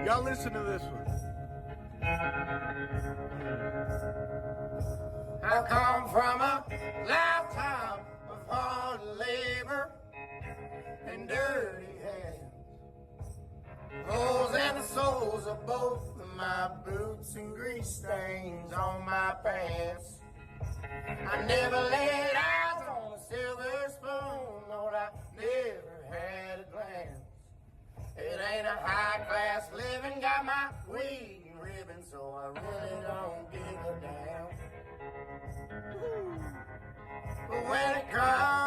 Y'all listen to this one. I come from a lifetime of hard labor and dirty hands. Holes in the soles of both of my boots and grease stains on my pants. I never laid eyes on a silver spoon, Lord, I never had a glance. It ain't a high-class living, got my weed and ribbon, so I really don't give a damn. But when it comes